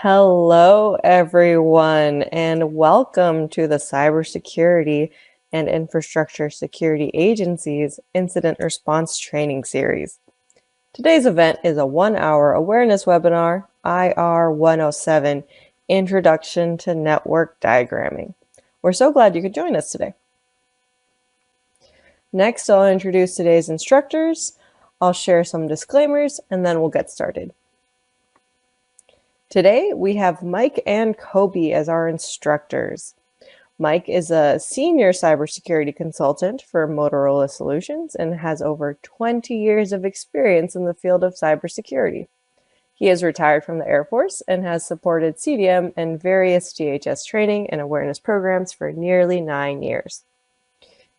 Hello, everyone, and welcome to the Cybersecurity and Infrastructure Security Agency's Incident Response Training Series. Today's event is a 1-hour awareness webinar, IR 107, Introduction to Network Diagramming. We're so glad you could join us today. Next, I'll introduce today's instructors, I'll share some disclaimers, and then we'll get started. Today, we have Mike and Kobe as our instructors. Mike is a senior cybersecurity consultant for Motorola Solutions and has over 20 years of experience in the field of cybersecurity. He is retired from the Air Force and has supported CDM and various DHS training and awareness programs for nearly 9 years.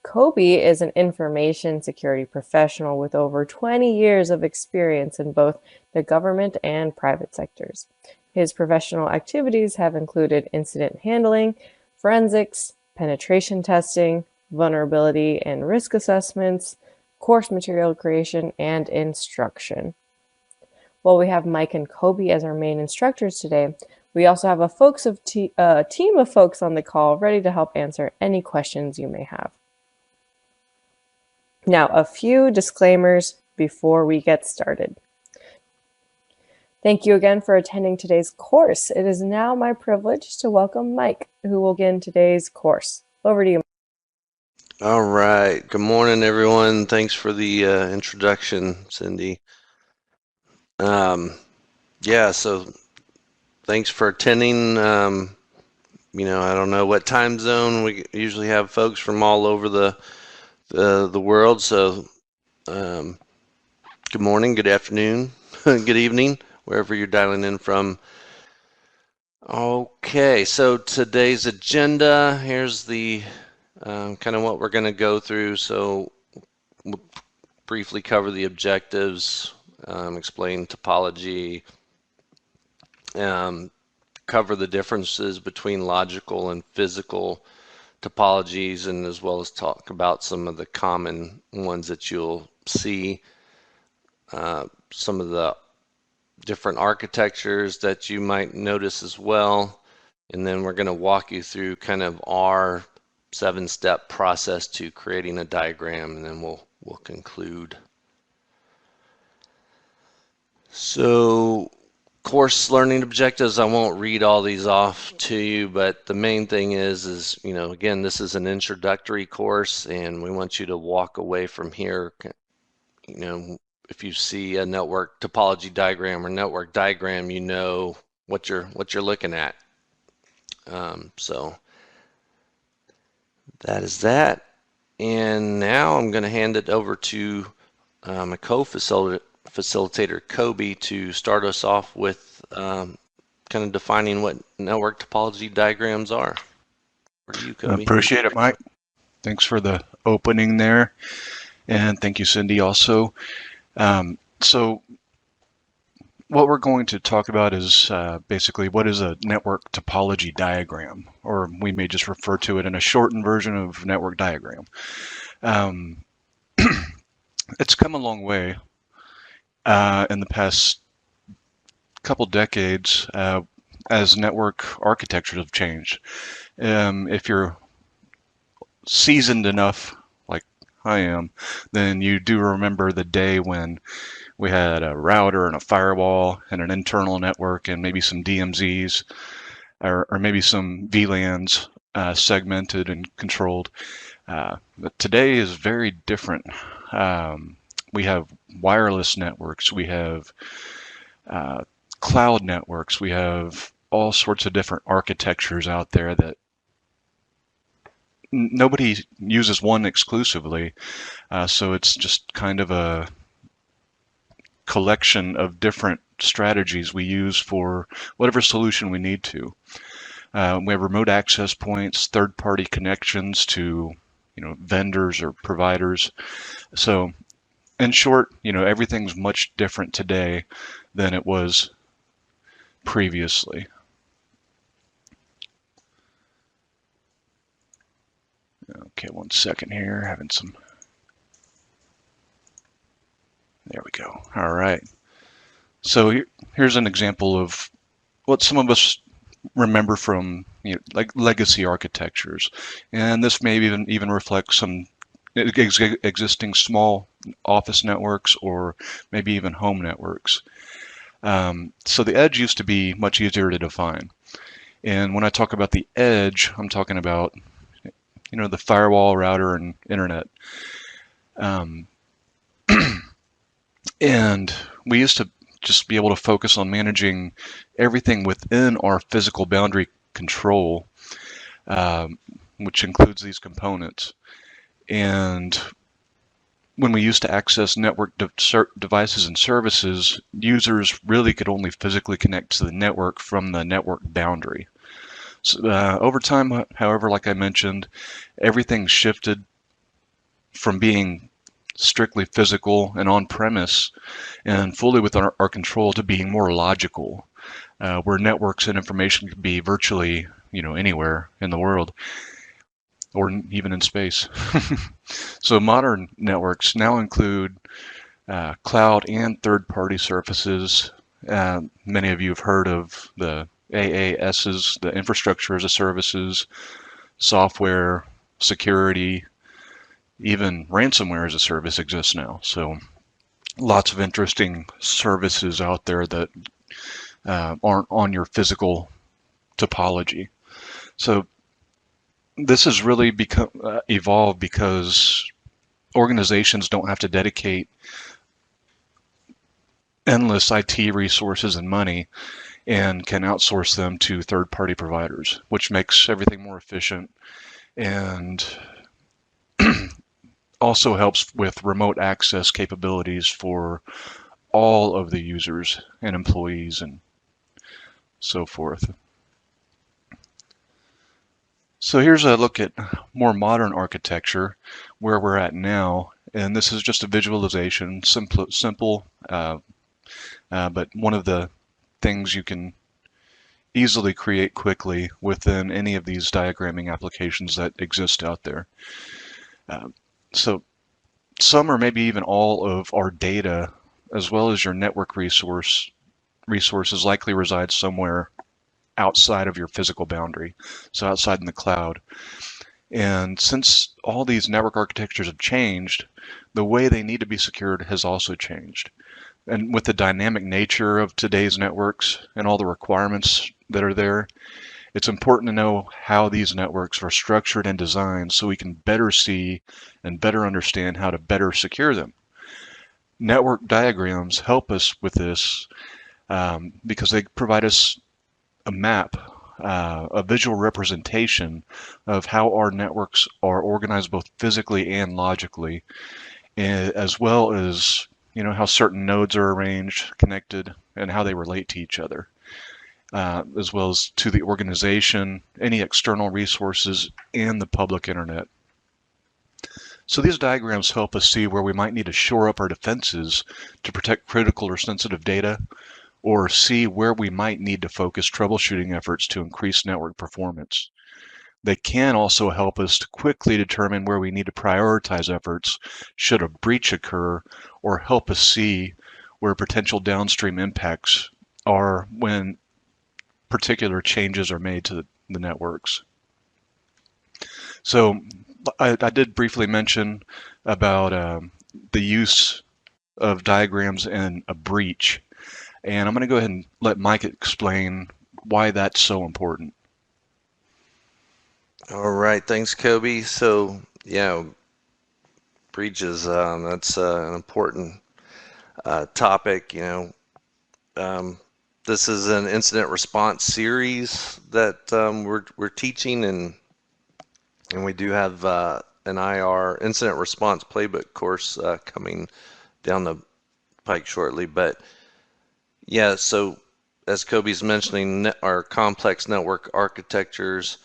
Kobe is an information security professional with over 20 years of experience in both the government and private sectors. His professional activities have included incident handling, forensics, penetration testing, vulnerability and risk assessments, course material creation, and instruction. While we have Mike and Kobe as our main instructors today, we also have a team of folks on the call ready to help answer any questions you may have. Now, a few disclaimers before we get started. Thank you again for attending today's course. It is now my privilege to welcome Mike, who will begin today's course. Over to you. All right. Good morning, everyone. Thanks for the introduction, Cindy. So thanks for attending. I don't know what time zone. We usually have folks from all over the world. So good morning, good afternoon, good evening, wherever you're dialing in from. Okay, so today's agenda, here's the kind of what we're going to go through. So we'll briefly cover the objectives, explain topology, cover the differences between logical and physical topologies, and as well as talk about some of the common ones that you'll see, some of the different architectures that you might notice as well. And then we're going to walk you through kind of our 7-step process to creating a diagram, and then we'll conclude. So course learning objectives, I won't read all these off to you, but the main thing is again, this is an introductory course, and we want you to walk away from here, if you see a network topology diagram or network diagram, you know what you're looking at. So that is that. And now I'm going to hand it over to my co-facilitator, Kobe, to start us off with kind of defining what network topology diagrams are. Over to you, Kobe. Appreciate it, Mike. Thanks for the opening there. And thank you, Cindy, also. So what we're going to talk about is basically what is a network topology diagram, or we may just refer to it in a shortened version of network diagram. It's come a long way in the past couple decades as network architectures have changed. If you're seasoned enough, like I am, then you do remember the day when we had a router and a firewall and an internal network and maybe some DMZs or maybe some VLANs segmented and controlled. But today is very different. We have wireless networks, we have cloud networks, we have all sorts of different architectures out there that nobody uses one exclusively. So it's just kind of a collection of different strategies we use for whatever solution we need to. We have remote access points, third-party connections to vendors or providers. So in short, everything's much different today than it was previously. Okay, 1 second here, having some. There we go. All right. So here's an example of what some of us remember from like legacy architectures, and this may even reflect some existing small office networks or maybe even home networks. So the edge used to be much easier to define. And when I talk about the edge, I'm talking about the firewall, router, and internet. Um, and we used to just be able to focus on managing everything within our physical boundary control, which includes these components. And when we used to access network devices and services, users really could only physically connect to the network from the network boundary. So, over time, however, like I mentioned, everything shifted from being strictly physical and on-premise and fully within our control to being more logical, where networks and information could be virtually, anywhere in the world or even in space. So modern networks now include cloud and third-party services. Many of you have heard of the AASs, the infrastructure as a services, software, security, even ransomware as a service exists now. So lots of interesting services out there that aren't on your physical topology. So this has really evolved because organizations don't have to dedicate endless IT resources and money and can outsource them to third-party providers, which makes everything more efficient and also helps with remote access capabilities for all of the users and employees and so forth. So here's a look at more modern architecture, where we're at now, and this is just a visualization, simple, but one of the things you can easily create quickly within any of these diagramming applications that exist out there. So some or maybe even all of our data, as well as your network resources likely reside somewhere outside of your physical boundary, so outside in the cloud. And since all these network architectures have changed, the way they need to be secured has also changed. And with the dynamic nature of today's networks and all the requirements that are there, it's important to know how these networks are structured and designed so we can better see and better understand how to better secure them. Network diagrams help us with this because they provide us a map, a visual representation of how our networks are organized both physically and logically, as well as how certain nodes are arranged, connected, and how they relate to each other, as well as to the organization, any external resources, and the public internet. So these diagrams help us see where we might need to shore up our defenses to protect critical or sensitive data, or see where we might need to focus troubleshooting efforts to increase network performance. They can also help us to quickly determine where we need to prioritize efforts should a breach occur, or help us see where potential downstream impacts are when particular changes are made to the networks. So I did briefly mention about the use of diagrams in a breach. And I'm going to go ahead and let Mike explain why that's so important. All right, thanks, Kobe. So, yeah, breaches, that's an important topic. This is an incident response series that we're teaching, and we do have an IR incident response playbook course coming down the pike shortly. But yeah, so as Kobe's mentioning, our complex network architectures,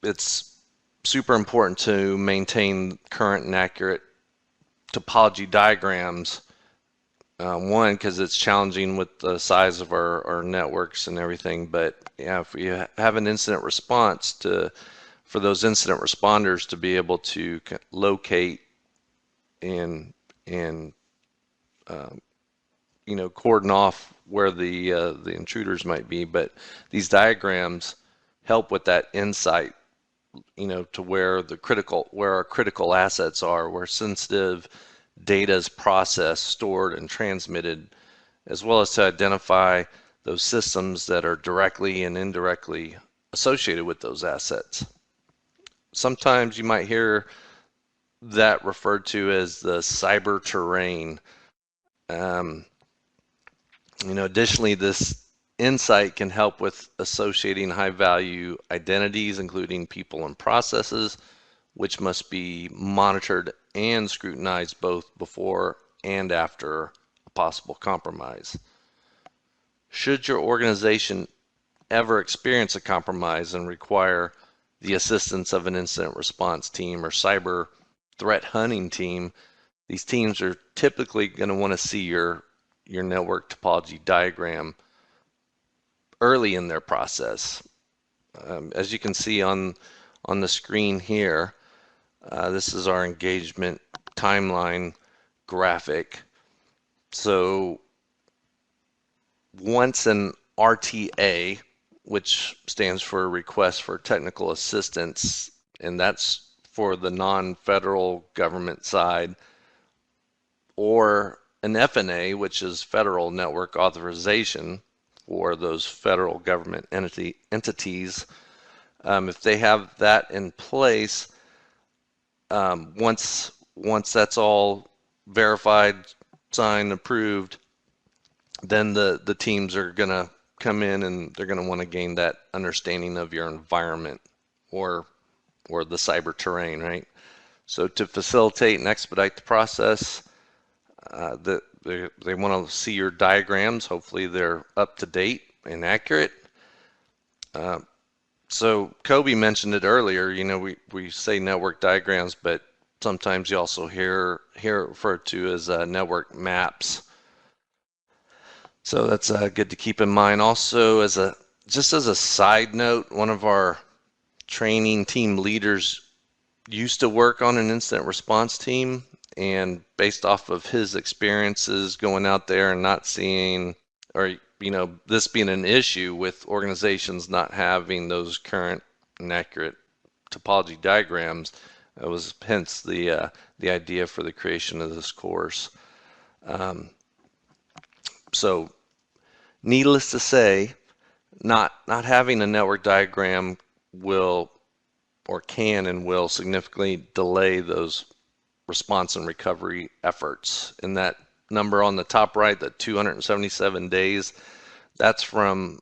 it's super important to maintain current and accurate topology diagrams. One, because it's challenging with the size of our networks and everything. But yeah, if we have an incident response for those incident responders to be able to locate and cordon off where the intruders might be. But these diagrams help with that insight, to where our critical assets are, where sensitive data is processed, stored, and transmitted, as well as to identify those systems that are directly and indirectly associated with those assets. Sometimes you might hear that referred to as the cyber terrain. Um, Additionally, this insight can help with associating high value identities, including people and processes, which must be monitored and scrutinized both before and after a possible compromise. Should your organization ever experience a compromise and require the assistance of an incident response team or cyber threat hunting team, these teams are typically going to want to see your network topology diagram early in their process. As you can see on the screen here, this is our engagement timeline graphic. So once an RTA, which stands for Request for Technical Assistance, and that's for the non-federal government side, or an FNA, which is Federal Network Authorization for those federal government entities. If they have that in place, once that's all verified, signed, approved, then the teams are going to come in and they're going to want to gain that understanding of your environment or the cyber terrain, right? So to facilitate and expedite the process, they want to see your diagrams. Hopefully they're up to date and accurate. So Kobe mentioned it earlier. We say network diagrams, but sometimes you also hear it referred to as network maps. So that's good to keep in mind. Also, just as a side note, one of our training team leaders used to work on an incident response team, and based off of his experiences going out there and not seeing, or this being an issue with organizations not having those current and accurate topology diagrams, it was hence the idea for the creation of this course. So needless to say, not having a network diagram will or can and will significantly delay those response and recovery efforts. And that number on the top right, the 277 days, that's from,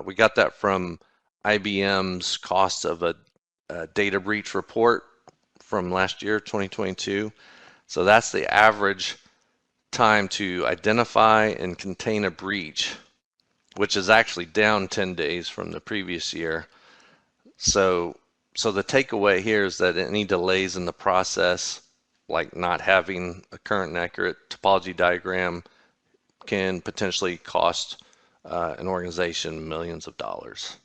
we got that from IBM's cost of a data breach report from last year, 2022. So that's the average time to identify and contain a breach, which is actually down 10 days from the previous year. So the takeaway here is that any delays in the process, like not having a current and accurate topology diagram, can potentially cost an organization millions of dollars.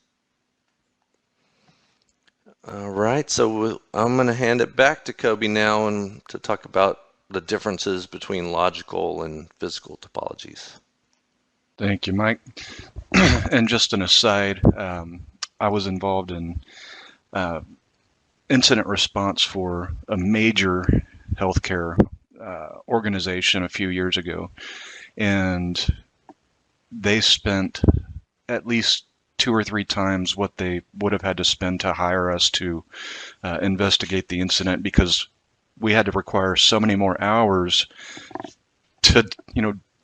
All right, so I'm going to hand it back to Kobe now and to talk about the differences between logical and physical topologies. Thank you, Mike. And just an aside, I was involved in incident response for a major healthcare organization a few years ago, and they spent at least 2 or 3 times what they would have had to spend to hire us to investigate the incident, because we had to require so many more hours to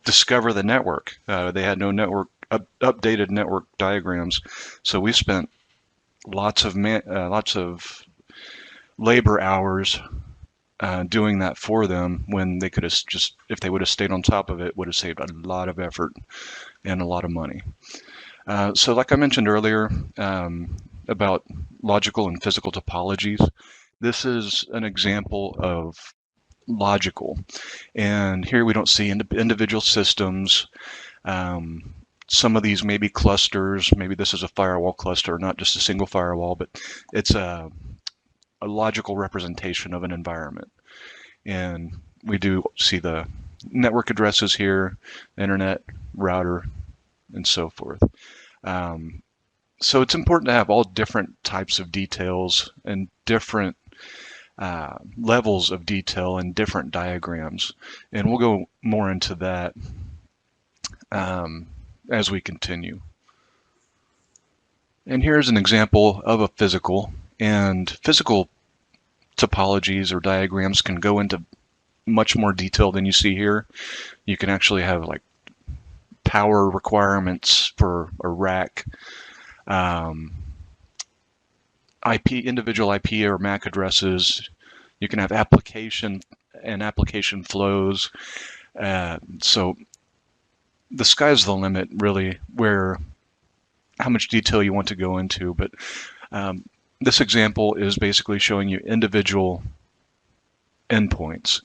discover the network. They had no network updated network diagrams, so we spent lots of labor hours doing that for them, when they could have just, if they would have stayed on top of it, would have saved a lot of effort and a lot of money. So like I mentioned earlier about logical and physical topologies, this is an example of logical. And here we don't see individual systems. Some of these may be clusters. Maybe this is a firewall cluster, not just a single firewall, but it's a logical representation of an environment. And we do see the network addresses here, internet, router, and so forth. So it's important to have all different types of details and different levels of detail and different diagrams. And we'll go more into that as we continue. And here's an example of a physical. And physical topologies or diagrams can go into much more detail than you see here. You can actually have like power requirements for a rack, individual IP or MAC addresses. You can have application and application flows. So the sky's the limit, really, where how much detail you want to go into. But this example is basically showing you individual endpoints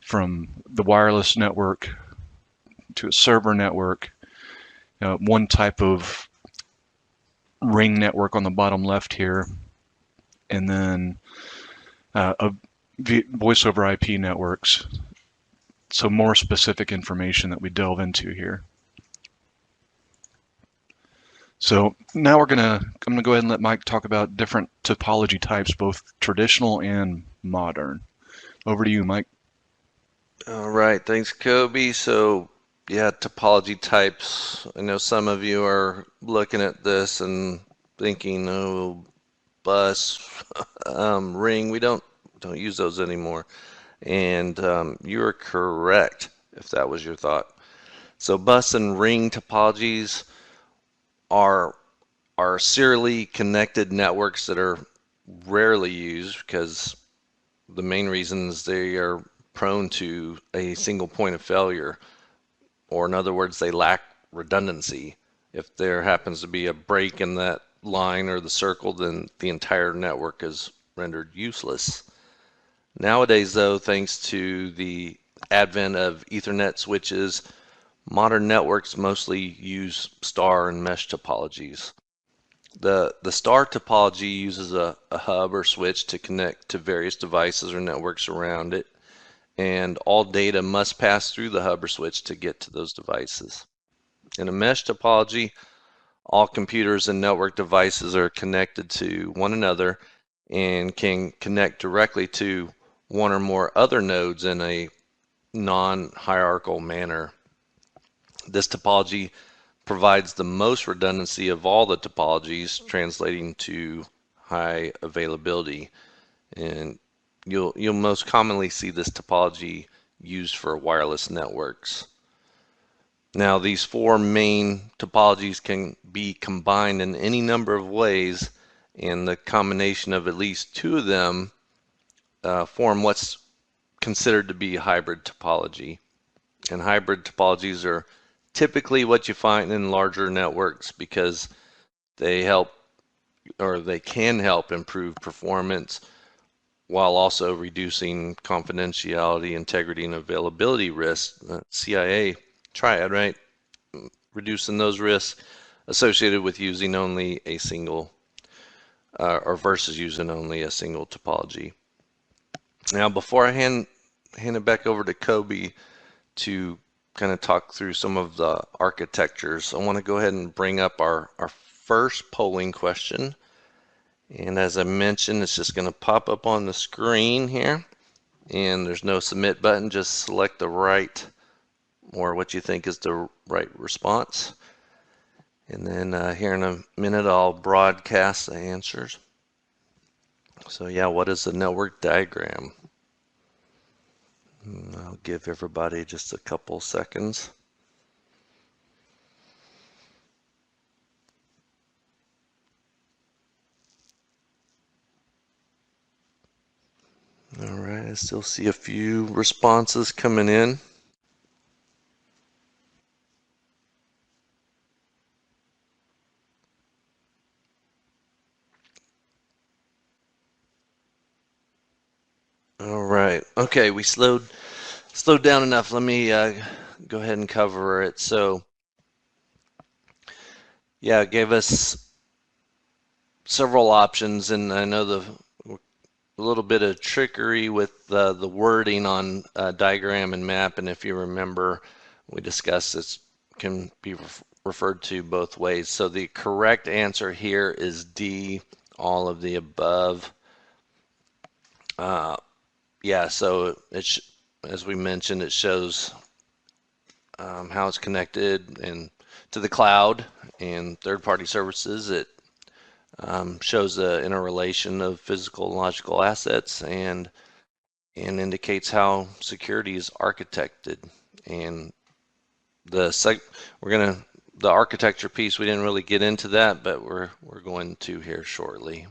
from the wireless network to a server network, one type of ring network on the bottom left here, and then voice over IP networks. So more specific information that we delve into here. So now I'm gonna go ahead and let Mike talk about different topology types, both traditional and modern. Over to you, Mike. All right, thanks, Kobe. So yeah, topology types. I know some of you are looking at this and thinking, oh, bus, ring, we don't use those anymore. And you are correct if that was your thought. So bus and ring topologies are serially connected networks that are rarely used because the main reason is they are prone to a single point of failure, or in other words, they lack redundancy. If there happens to be a break in that line or the circle, then the entire network is rendered useless. Nowadays, though, thanks to the advent of Ethernet switches, modern networks mostly use star and mesh topologies. The star topology uses a hub or switch to connect to various devices or networks around it, and all data must pass through the hub or switch to get to those devices. In a mesh topology, all computers and network devices are connected to one another and can connect directly to one or more other nodes in a non-hierarchical manner. This topology provides the most redundancy of all the topologies, translating to high availability. And you'll most commonly see this topology used for wireless networks. Now, these four main topologies can be combined in any number of ways, and the combination of at least two of them form what's considered to be hybrid topology. And hybrid topologies are typically what you find in larger networks because they can help improve performance while also reducing confidentiality, integrity, and availability risks. CIA triad, right? Reducing those risks associated with using only a single or versus using only a single topology. Now, before I hand it back over to Kobe to kind of talk through some of the architectures, I want to go ahead and bring up our first polling question. And as I mentioned, it's just going to pop up on the screen here. And there's no submit button, just select the right or what you think is the right response. And then here in a minute, I'll broadcast the answers. So yeah, what is the network diagram? I'll give everybody just a couple seconds. All right, I still see a few responses coming in. All right, okay, we slowed down enough. Let me go ahead and cover it. So yeah, it gave us several options, and I know a little bit of trickery with the wording on diagram and map, and if you remember, we discussed this can be referred to both ways. So the correct answer here is D, all of the above. Yeah, so as we mentioned, it shows how it's connected and to the cloud and third-party services. It shows the interrelation of physical and logical assets and indicates how security is architected. And the architecture piece, we didn't really get into that, but we're going to here shortly.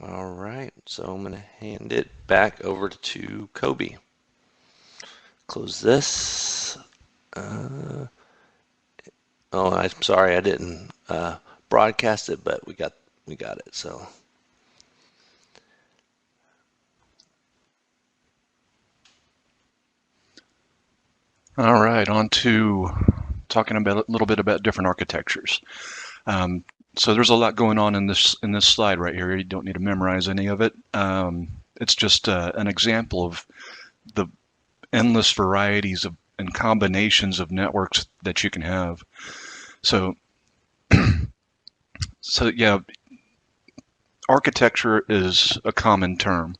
All right, so I'm going to hand it back over to Kobe. Close this. Oh, I'm sorry, I didn't broadcast it, but we got it. So. All right, on to talking about a little bit about different architectures. So there's a lot going on in this slide right here. You don't need to memorize any of it. It's just an example of the endless varieties of and combinations of networks that you can have. So, yeah, architecture is a common term,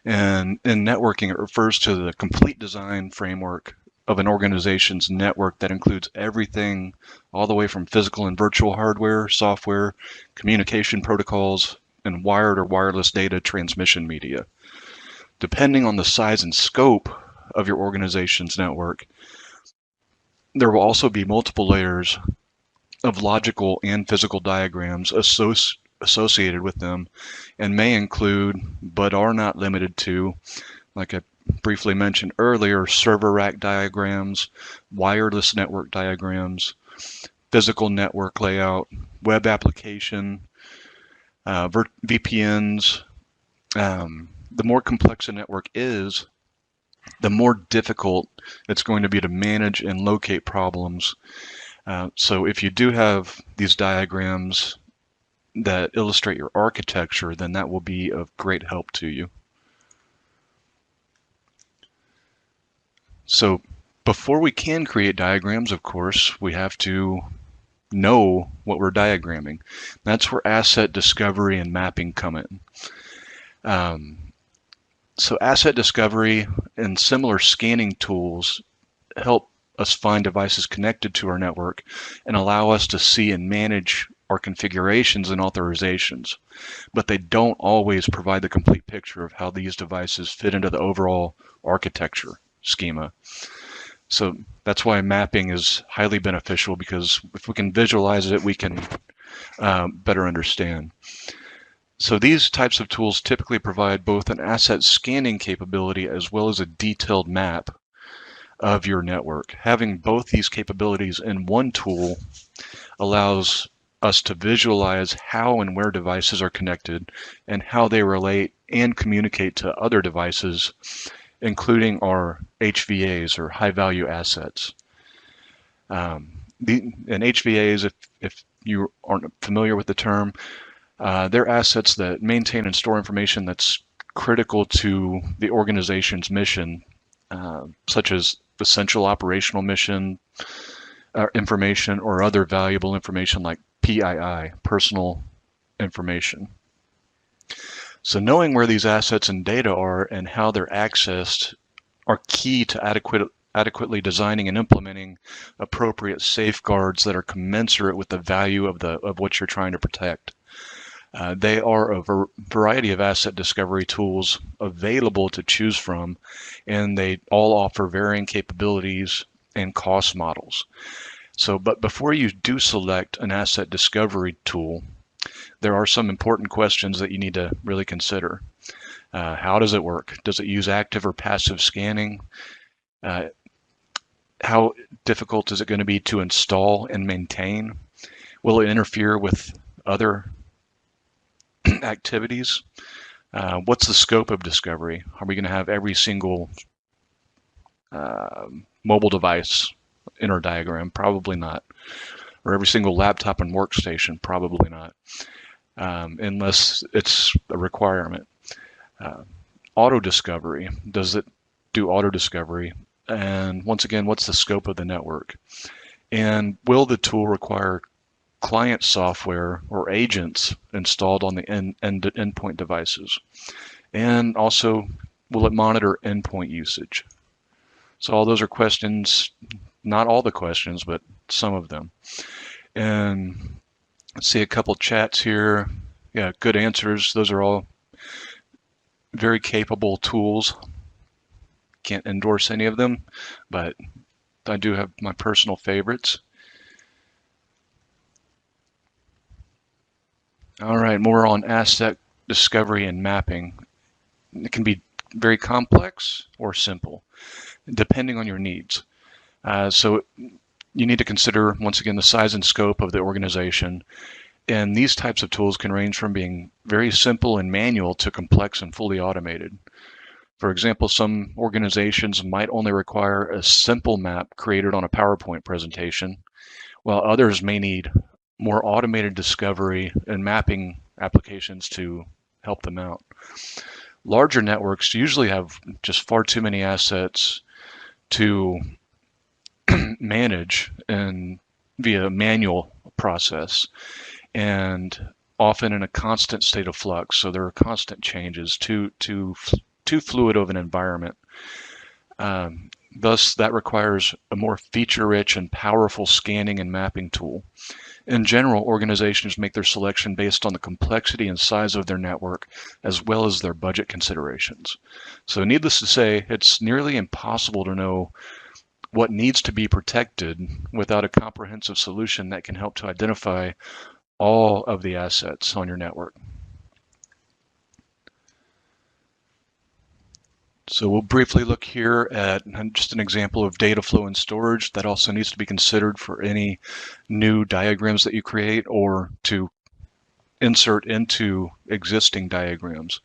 and in networking, it refers to the complete design framework of an organization's network that includes everything all the way from physical and virtual hardware, software, communication protocols, and wired or wireless data transmission media. Depending on the size and scope of your organization's network, there will also be multiple layers of logical and physical diagrams associated with them, and may include, but are not limited to, like I briefly mentioned earlier, server rack diagrams, wireless network diagrams, physical network layout, web application, VPNs. The more complex a network is, the more difficult it's going to be to manage and locate problems. So if you do have these diagrams that illustrate your architecture, then that will be of great help to you. So before we can create diagrams, of course, we have to know what we're diagramming. That's where asset discovery and mapping come in. So asset discovery and similar scanning tools help us find devices connected to our network and allow us to see and manage our configurations and authorizations, but they don't always provide the complete picture of how these devices fit into the overall architecture schema. So that's why mapping is highly beneficial, because if we can visualize it, we can better understand. So these types of tools typically provide both an asset scanning capability as well as a detailed map of your network. Having both these capabilities in one tool allows us to visualize how and where devices are connected and how they relate and communicate to other devices, including our HVAs, or high value assets. And HVAs, if you aren't familiar with the term, they're assets that maintain and store information that's critical to the organization's mission, such as essential operational mission information, or other valuable information like PII, personal information. So knowing where these assets and data are and how they're accessed are key to adequately designing and implementing appropriate safeguards that are commensurate with the value of what you're trying to protect. They are a variety of asset discovery tools available to choose from, and they all offer varying capabilities and cost models. So, but before you do select an asset discovery tool, there are some important questions that you need to really consider. How does it work? Does it use active or passive scanning? How difficult is it going to be to install and maintain? Will it interfere with other activities? What's the scope of discovery? Are we going to have every single mobile device in our diagram? Probably not. Or every single laptop and workstation? Probably not, unless it's a requirement. Auto discovery, does it do auto discovery? And once again, what's the scope of the network? And will the tool require client software or agents installed on the endpoint devices? And also, will it monitor endpoint usage? So all those are questions, not all the questions, but some of them. And let's see a couple chats here. Yeah, good answers. Those are all very capable tools. Can't endorse any of them, but I do have my personal favorites. All right, more on asset discovery and mapping. It can be very complex or simple, depending on your needs. So you need to consider, once again, the size and scope of the organization. And these types of tools can range from being very simple and manual to complex and fully automated. For example, some organizations might only require a simple map created on a PowerPoint presentation, while others may need more automated discovery and mapping applications to help them out. Larger networks usually have just far too many assets to manage and via a manual process, and often in a constant state of flux. So there are constant changes, too fluid of an environment. Thus, that requires a more feature-rich and powerful scanning and mapping tool. In general, organizations make their selection based on the complexity and size of their network, as well as their budget considerations. So needless to say, it's nearly impossible to know what needs to be protected without a comprehensive solution that can help to identify all of the assets on your network. So we'll briefly look here at just an example of data flow and storage that also needs to be considered for any new diagrams that you create or to insert into existing diagrams.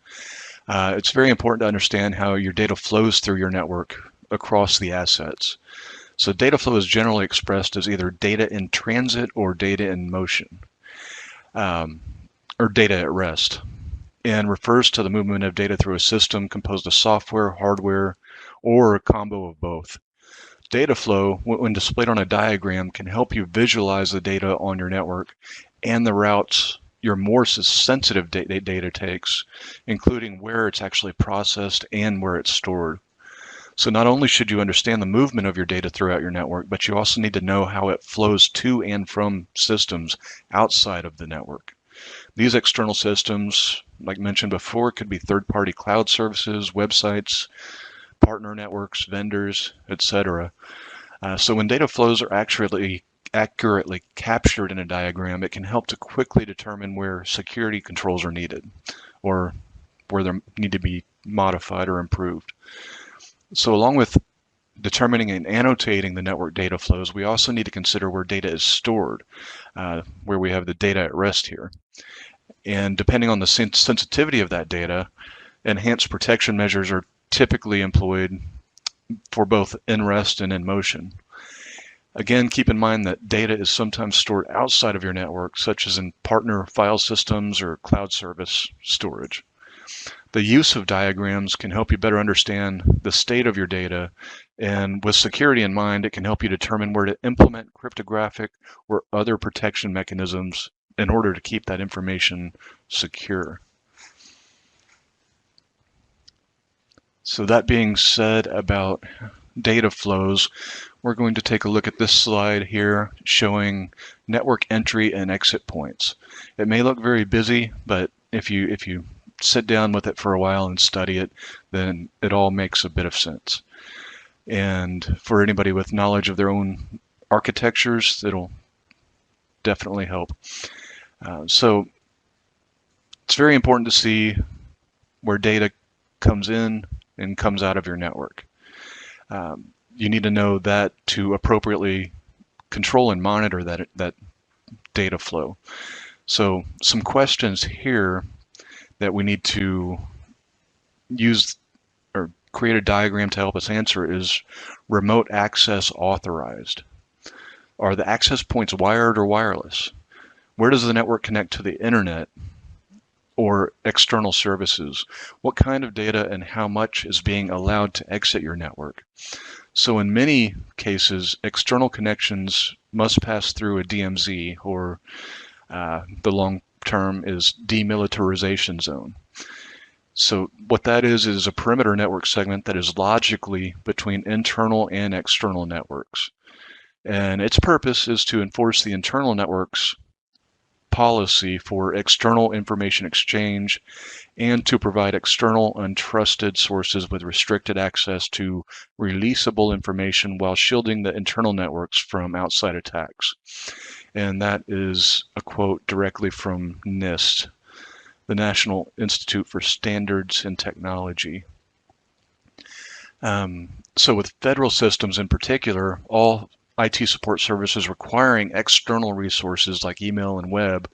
It's very important to understand how your data flows through your network across the assets. So data flow is generally expressed as either data in transit or data in motion, or data at rest, and refers to the movement of data through a system composed of software, hardware, or a combo of both. Data flow, when displayed on a diagram, can help you visualize the data on your network and the routes your more sensitive data takes, including where it's actually processed and where it's stored. So not only should you understand the movement of your data throughout your network, but you also need to know how it flows to and from systems outside of the network. These external systems, like mentioned before, could be third-party cloud services, websites, partner networks, vendors, etc. So when data flows are accurately captured in a diagram, it can help to quickly determine where security controls are needed or where they need to be modified or improved. So along with determining and annotating the network data flows, we also need to consider where data is stored, where we have the data at rest here. And depending on the sensitivity of that data, enhanced protection measures are typically employed for both in rest and in motion. Again, keep in mind that data is sometimes stored outside of your network, such as in partner file systems or cloud service storage. The use of diagrams can help you better understand the state of your data, and with security in mind, it can help you determine where to implement cryptographic or other protection mechanisms in order to keep that information secure. So that being said about data flows, we're going to take a look at this slide here showing network entry and exit points. It may look very busy, but if you sit down with it for a while and study it, then it all makes a bit of sense. And for anybody with knowledge of their own architectures, it'll definitely help. So it's very important to see where data comes in and comes out of your network. You need to know that to appropriately control and monitor that data flow. So some questions here that we need to use or create a diagram to help us answer is: remote access authorized? Are the access points wired or wireless? Where does the network connect to the internet? or external services. What kind of data and how much is being allowed to exit your network? So in many cases, external connections must pass through a DMZ, or the long term is demilitarization zone. So what that is a perimeter network segment that is logically between internal and external networks. And its purpose is to enforce the internal network's policy for external information exchange and to provide external untrusted sources with restricted access to releasable information while shielding the internal networks from outside attacks. And that is a quote directly from NIST, the National Institute for Standards and Technology. So with federal systems in particular, all IT support services requiring external resources like email and web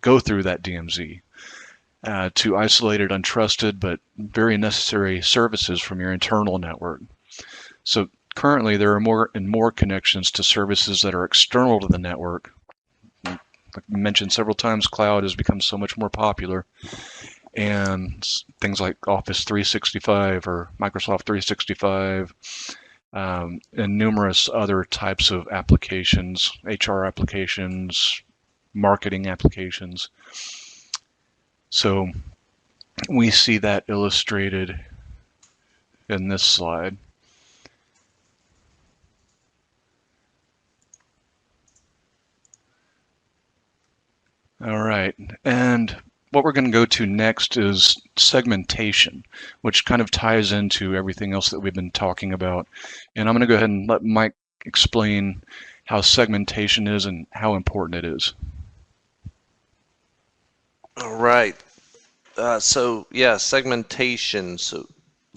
go through that DMZ to isolated, untrusted, but very necessary services from your internal network. So currently there are more and more connections to services that are external to the network. Like mentioned several times, cloud has become so much more popular, and things like Office 365 or Microsoft 365 and numerous other types of applications, HR applications, marketing applications. So we see that illustrated in this slide. All right, and what we're going to go to next is segmentation, which kind of ties into everything else that we've been talking about. And I'm going to go ahead and let Mike explain how segmentation is and how important it is. All right. So yeah, segmentation. So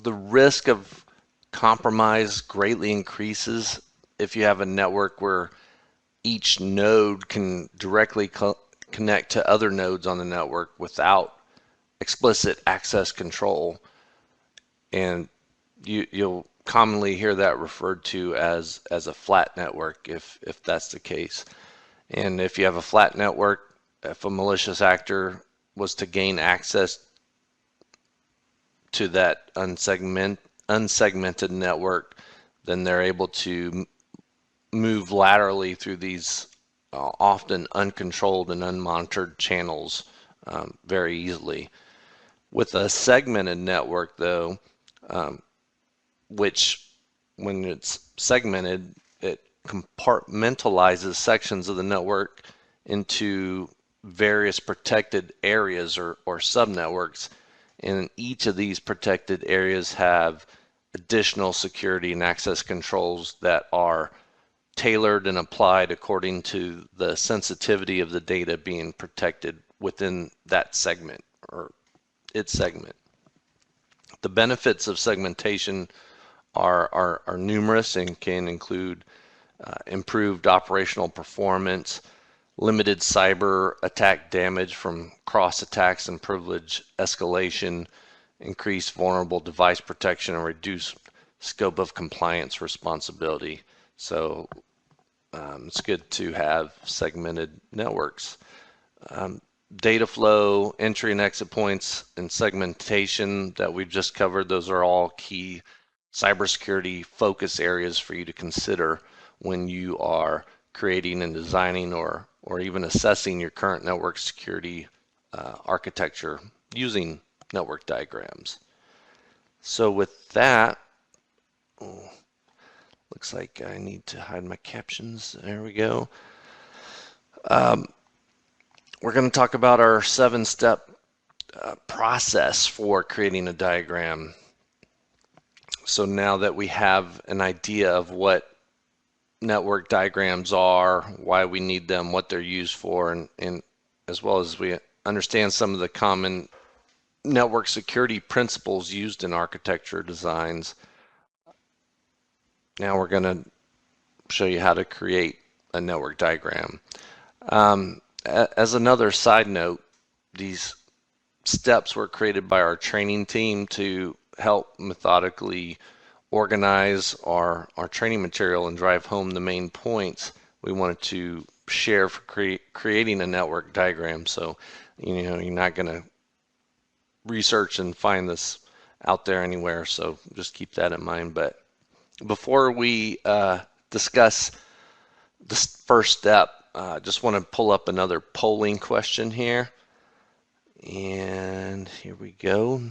the risk of compromise greatly increases if you have a network where each node can directly connect to other nodes on the network without explicit access control. And you'll commonly hear that referred to as a flat network if that's the case. And if you have a flat network, if a malicious actor was to gain access to that unsegmented network, then they're able to move laterally through these often uncontrolled and unmonitored channels very easily. With a segmented network, though, which when it's segmented, it compartmentalizes sections of the network into various protected areas or subnetworks. And each of these protected areas have additional security and access controls that are tailored and applied according to the sensitivity of the data being protected within that segment or its segment. The benefits of segmentation are numerous and can include improved operational performance, limited cyber attack damage from cross attacks and privilege escalation, increased vulnerable device protection, and reduced scope of compliance responsibility. So it's good to have segmented networks. Data flow, entry and exit points, and segmentation that we've just covered, those are all key cybersecurity focus areas for you to consider when you are creating and designing or even assessing your current network security architecture using network diagrams. So with that, looks like I need to hide my captions. There we go. We're going to talk about our 7-step process for creating a diagram. So now that we have an idea of what network diagrams are, why we need them, what they're used for, and as well as we understand some of the common network security principles used in architecture designs, now we're going to show you how to create a network diagram. As another side note, these steps were created by our training team to help methodically organize our training material and drive home the main points we wanted to share for creating a network diagram. So, you're not going to research and find this out there anywhere, so just keep that in mind. But before we discuss this first step, just want to pull up another polling question here. And here we go.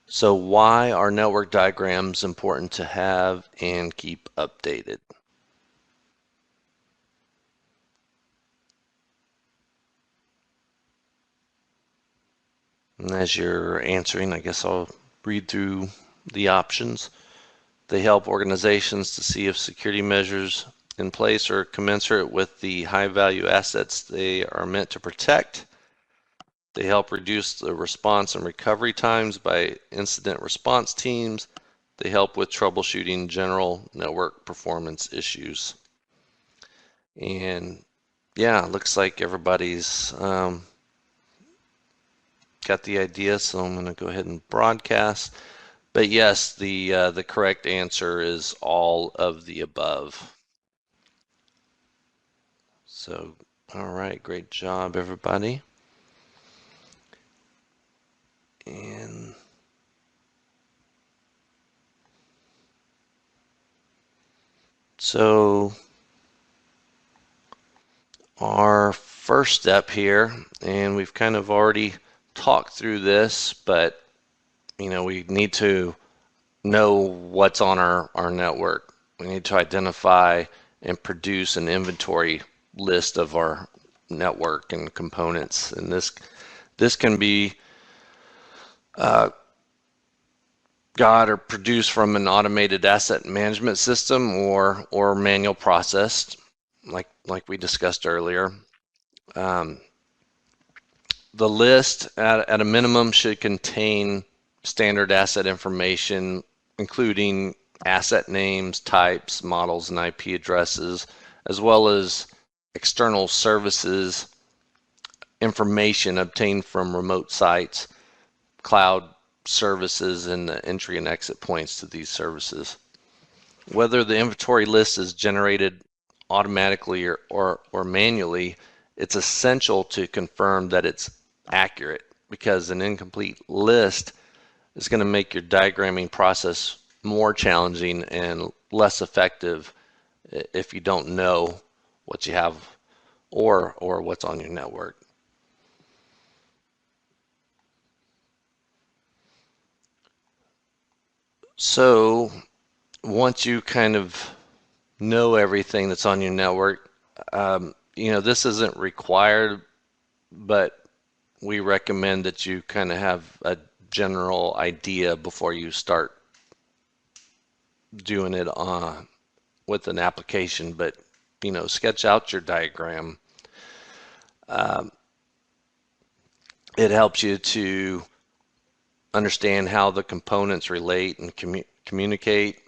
So why are network diagrams important to have and keep updated? And as you're answering, I guess I'll read through the options. They help organizations to see if security measures in place are commensurate with the high value assets they are meant to protect. They help reduce the response and recovery times by incident response teams. They help with troubleshooting general network performance issues. And yeah, looks like everybody's got the idea, so I'm going to go ahead and broadcast. But yes, the correct answer is all of the above. So, all right, great job, everybody. And so our first step here, and we've kind of already talked through this, but we need to know what's on our network. We need to identify and produce an inventory list of our network and components. And this can be got or produced from an automated asset management system or manual processed, like we discussed earlier. The list at a minimum should contain standard asset information, including asset names, types, models, and IP addresses, as well as external services information obtained from remote sites, cloud services, and the entry and exit points to these services. Whether the inventory list is generated automatically or manually, it's essential to confirm that it's accurate, because an incomplete list is going to make your diagramming process more challenging and less effective if you don't know what you have or what's on your network. So once you kind of know everything that's on your network, this isn't required, but we recommend that you kind of have a general idea before you start doing it with an application. But sketch out your diagram. It helps you to understand how the components relate and communicate.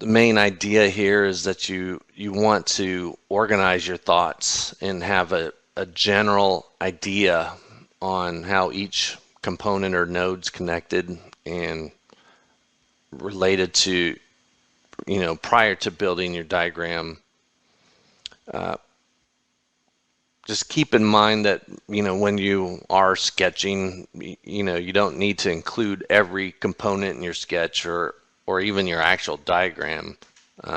The main idea here is that you want to organize your thoughts and have a general idea on how each component or node's connected and related to, prior to building your diagram. Just keep in mind that, when you are sketching, you don't need to include every component in your sketch or even your actual diagram,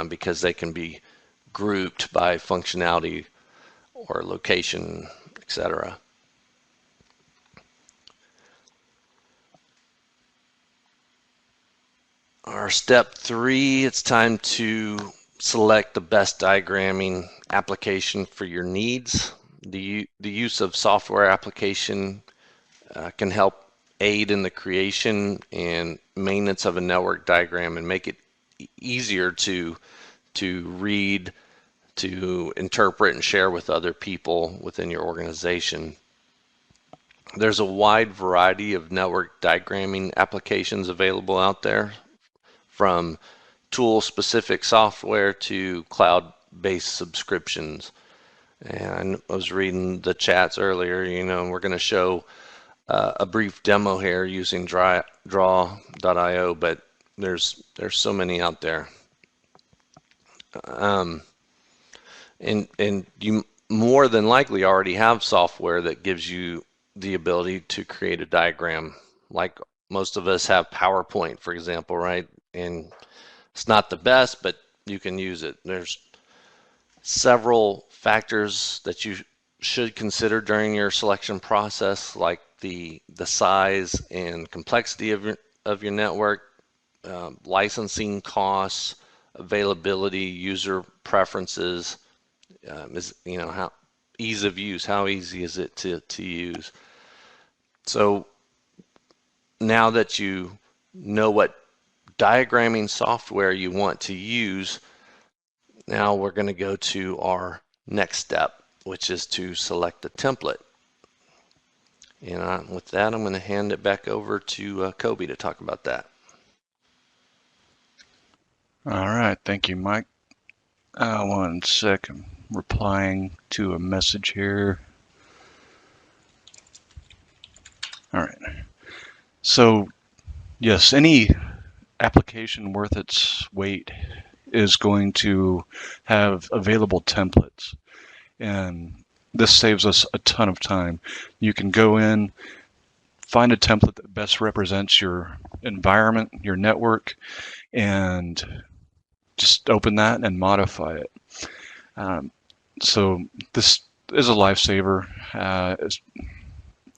because they can be grouped by functionality or location, etc. Our step 3, it's time to select the best diagramming application for your needs. The use of software application can help aid in the creation and maintenance of a network diagram and make it easier to read, to interpret, and share with other people within your organization. There's a wide variety of network diagramming applications available out there, from tool-specific software to cloud-based subscriptions. And I was reading the chats earlier, we're going to show a brief demo here using draw.io, but there's so many out there. And you more than likely already have software that gives you the ability to create a diagram. Like most of us have PowerPoint, for example, right? And it's not the best, but you can use it. There's several factors that you should consider during your selection process, like the size and complexity of your network, licensing costs, availability, user preferences, is how ease of use, how easy is it to use. So now that you know what diagramming software you want to use, now we're going to go to our next step, which is to select a template. And with that, I'm going to hand it back over to Kobe to talk about that. All right, thank you, Mike. 1 second, replying to a message here. All right. So, yes, any application worth its weight is going to have available templates. And this saves us a ton of time. You can go in, find a template that best represents your environment, your network, and just open that and modify it. So this is a lifesaver.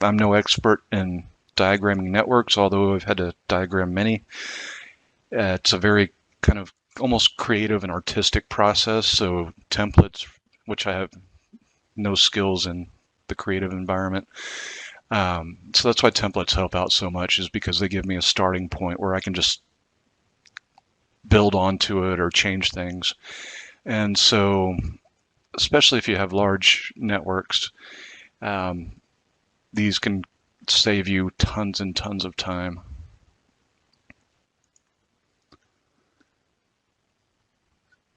I'm no expert in diagramming networks, although I've had to diagram many. It's a very kind of almost creative and artistic process. So templates, which I have no skills in the creative environment. So that's why templates help out so much, is because they give me a starting point where I can just build onto it or change things. And so, especially if you have large networks, these can save you tons and tons of time.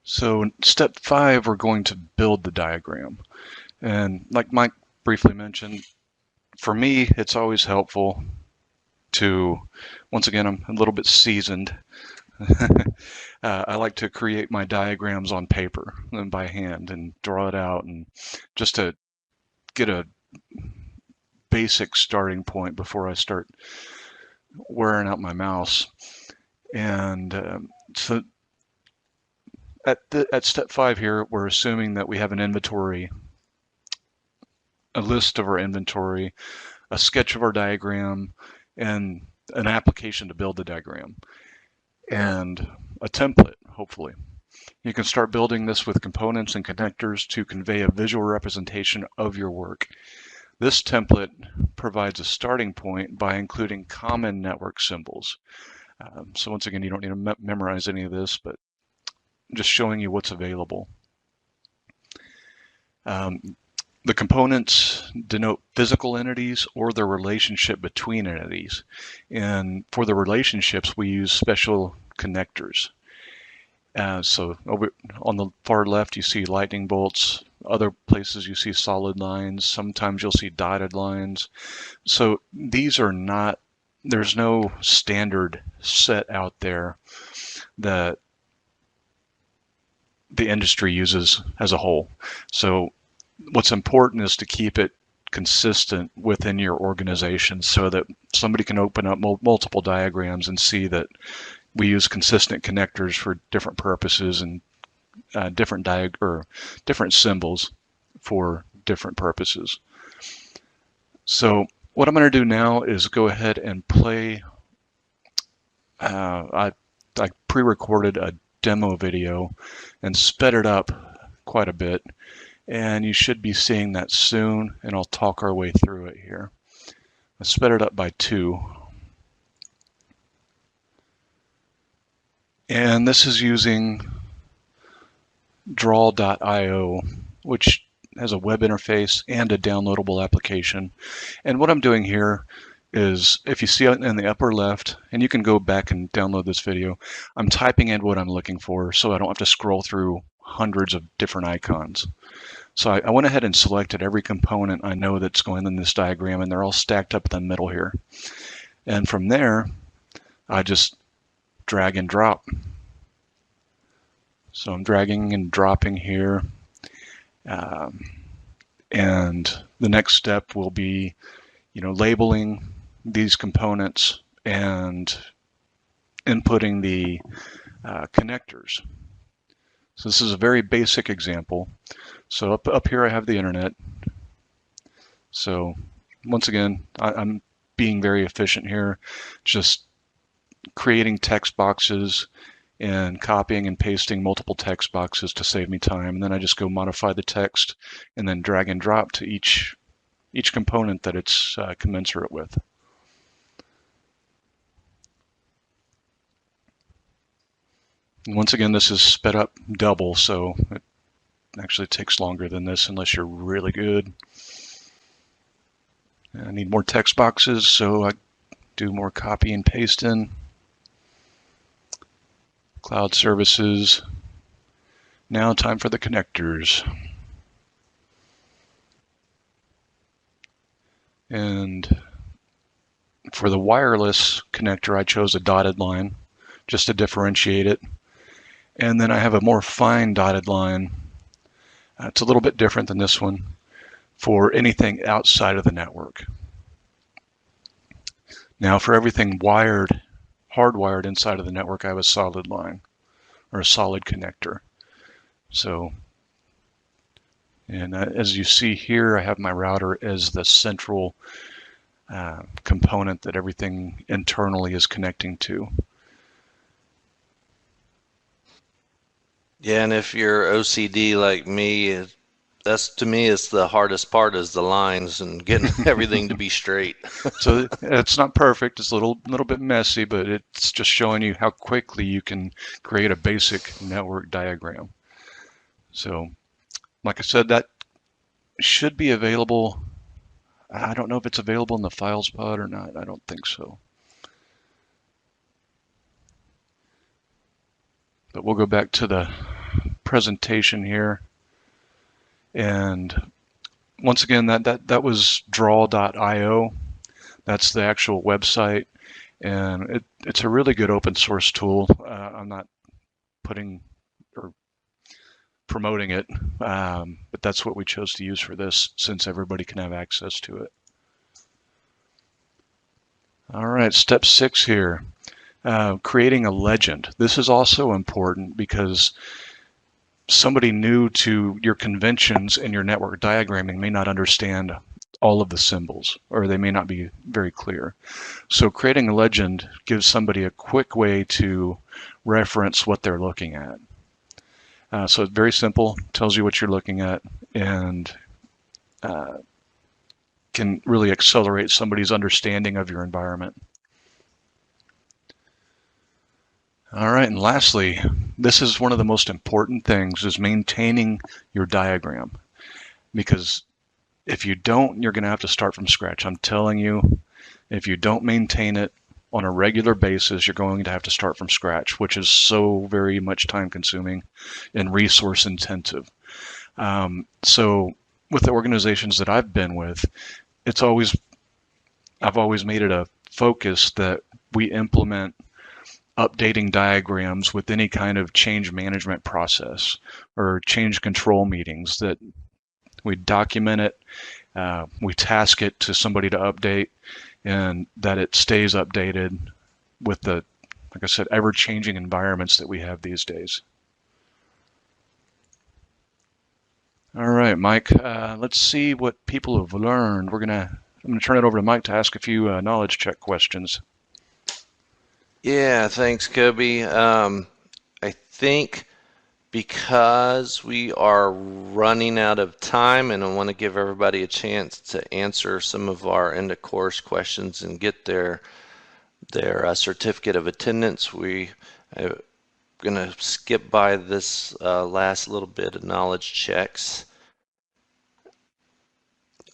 So step 5, we're going to build the diagram. And like Mike briefly mentioned, for me, it's always helpful to, once again, I'm a little bit seasoned. I like to create my diagrams on paper and by hand and draw it out, and just to get a basic starting point before I start wearing out my mouse. And so at step 5 here, we're assuming that we have an inventory, a list of our inventory, a sketch of our diagram, and an application to build the diagram, and a template, hopefully. You can start building this with components and connectors to convey a visual representation of your work. This template provides a starting point by including common network symbols. So once again, you don't need to memorize any of this, but just showing you what's available. The components denote physical entities or the relationship between entities. And for the relationships, we use special connectors. So over on the far left, you see lightning bolts. Other places you see solid lines. Sometimes you'll see dotted lines. So these are not, there's no standard set out there that the industry uses as a whole. So what's important is to keep it consistent within your organization so that somebody can open up multiple diagrams and see that we use consistent connectors for different purposes and different symbols for different purposes. So what I'm going to do now is go ahead and play. I pre-recorded a demo video and sped it up quite a bit, and you should be seeing that soon, and I'll talk our way through it here. I sped it up by 2. And this is using draw.io, which has a web interface and a downloadable application. And what I'm doing here is, if you see it in the upper left, and you can go back and download this video, I'm typing in what I'm looking for so I don't have to scroll through hundreds of different icons. So I went ahead and selected every component I know that's going in this diagram, and they're all stacked up in the middle here. And from there, I just drag and drop. So I'm dragging and dropping here. And the next step will be, labeling these components and inputting the connectors. So this is a very basic example. So up here I have the internet. So once again, I'm being very efficient here, just creating text boxes and copying and pasting multiple text boxes to save me time. And then I just go modify the text and then drag and drop to each component that it's commensurate with. And once again, this is sped up double, so it actually takes longer than this unless you're really good. I need more text boxes, so I do more copy and paste in. Cloud services. Now time for the connectors. And for the wireless connector, I chose a dotted line just to differentiate it. And then I have a more fine dotted line. It's a little bit different than this one for anything outside of the network. Now for everything hardwired inside of the network, I have a solid line or a solid connector. So, and as you see here, I have my router as the central component that everything internally is connecting to. Yeah, and if you're OCD like me, that's to me is the hardest part is the lines and getting everything to be straight. So it's not perfect. It's a little bit messy, but it's just showing you how quickly you can create a basic network diagram. So, like I said, that should be available. I don't know if it's available in the files pod or not. I don't think so. But we'll go back to the presentation here. And once again, that was draw.io. That's the actual website. And it's a really good open source tool. I'm not putting or promoting it, but that's what we chose to use for this since everybody can have access to it. All right, step 6 here, creating a legend. This is also important because somebody new to your conventions and your network diagramming may not understand all of the symbols, or they may not be very clear. So creating a legend gives somebody a quick way to reference what they're looking at. So it's very simple, tells you what you're looking at, and can really accelerate somebody's understanding of your environment. All right, and lastly, this is one of the most important things, is maintaining your diagram. Because if you don't, you're going to have to start from scratch. I'm telling you, if you don't maintain it on a regular basis, you're going to have to start from scratch, which is so very much time consuming and resource intensive. So with the organizations that I've been with, I've always made it a focus that we implement updating diagrams with any kind of change management process or change control meetings, that we document it, we task it to somebody to update, and that it stays updated with the, like I said, ever-changing environments that we have these days. All right, Mike, let's see what people have learned. I'm gonna turn it over to Mike to ask a few knowledge check questions. Yeah, thanks, Kobe. I think because we are running out of time and I want to give everybody a chance to answer some of our end of course questions and get their certificate of attendance, we are going to skip by this last little bit of knowledge checks.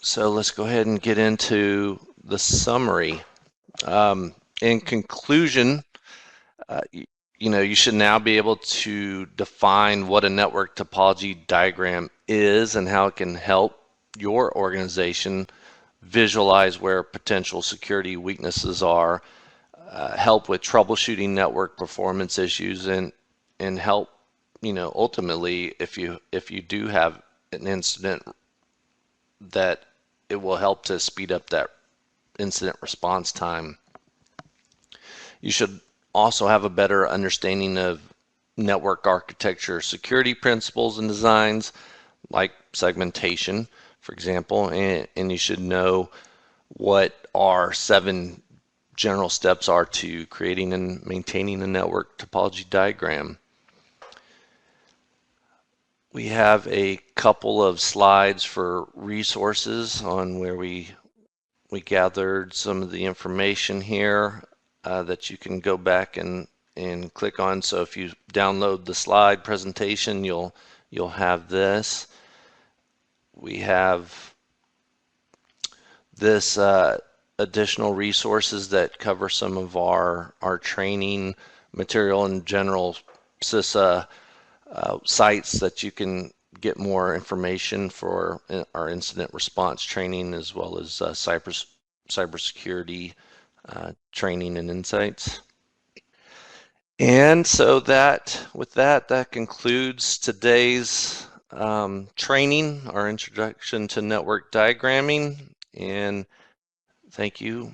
So let's go ahead and get into the summary. In conclusion, you should now be able to define what a network topology diagram is and how it can help your organization visualize where potential security weaknesses are, help with troubleshooting network performance issues, and help, ultimately, if you do have an incident, that it will help to speed up that incident response time. You should also have a better understanding of network architecture security principles and designs, like segmentation, for example, and you should know what our 7 general steps are to creating and maintaining a network topology diagram. We have a couple of slides for resources on where we gathered some of the information here that you can go back and click on. So if you download the slide presentation, you'll have this. We have this additional resources that cover some of our training material and general CISA sites that you can get more information for our incident response training, as well as cybersecurity training and insights. And so with that concludes today's training, our introduction to network diagramming. And thank you